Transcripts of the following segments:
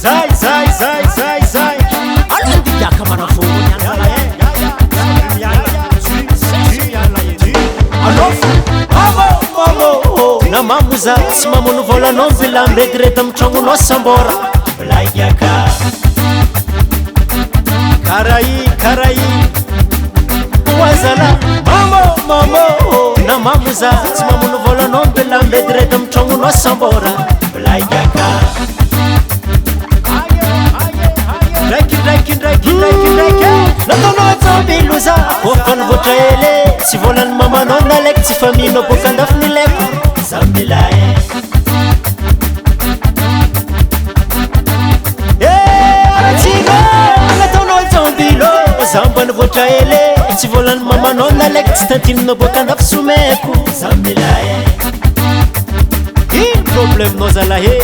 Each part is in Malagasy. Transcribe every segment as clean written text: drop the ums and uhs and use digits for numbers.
zay alandiaka manafony na mamoza tsy mamono volanao mila miretirety amy tragnonao sambora blaiaka karahi oazala mamo na mamoza tsy mamono volanao mila miretirety amy tragnonao sambora blaiaka ndraiky nataonao jambiloza kofanyvoatra ele tsy volany mamanao nalaiky tsy faminao boka andafiny laiko zamilay atsika nataonao jambilo zambany voatra ele tsy volany mamanao nalaiky tsy tantininao boka andafy someko zamilay ino problemenao zalahe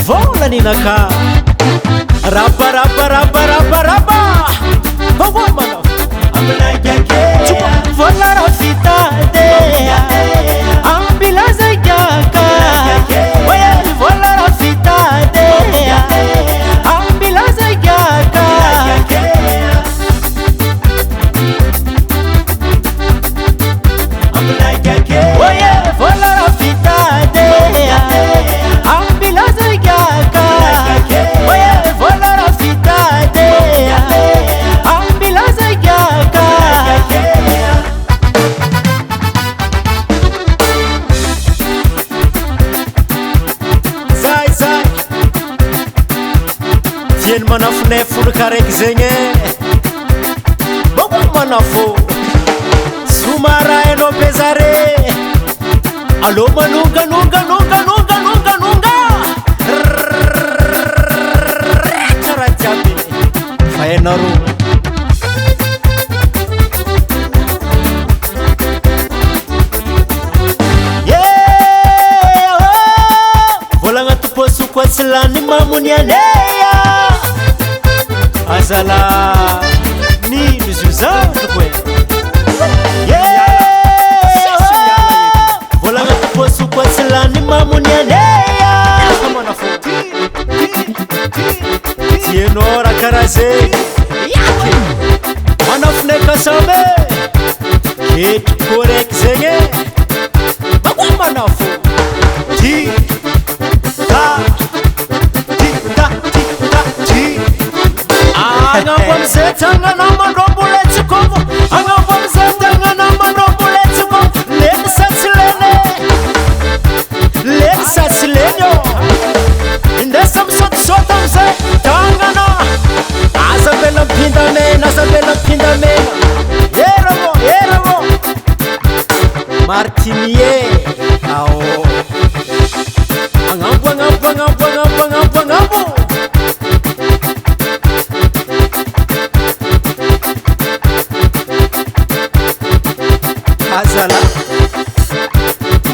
volaninaka rapa Pawamana Amlagake Volara fitade Ambilaza yaka Waya volara fitade Ambilaza yaka Amlagake Waya volara fitade Ambilaza yaka Waya volara fitade Ambilaza yaka Zay Fieny manafonay folo karaiky zegny Boko manafo Sumara eno bezare Alo manunga Karatiabe Faenaro Volagna toposo kwa tsilany mamunianeya Azala Nino zuzandro kwe Volagna toposo kwa tsilany mamunianeya Tienora karaze Manafune kasame Ketu korek zenye Bagwa manafu Ti Angapon setanga na mandobule tsukovo Angapon setanga na mandobule tsukovo Lek satsileno Indesa msot mse Tangana Azabela mpindamena Yerovo Martinier Ao Angampo Azala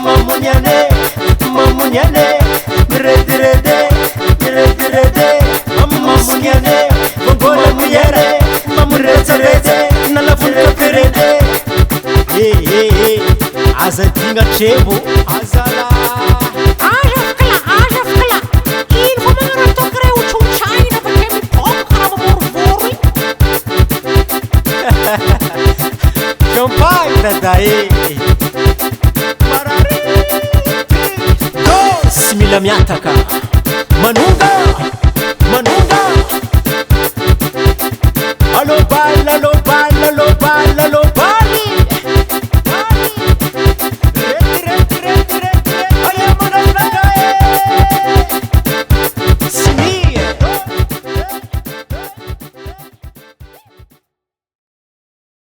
Mamuniane Mirede Mamuniane Gongole muyere Mamurete Nalafuna perede Hey Azadinga chebo Azala Aja fkla Il vou me to creu chunchaina perché mi tocca morvori Champagne daí Marari Simila miataka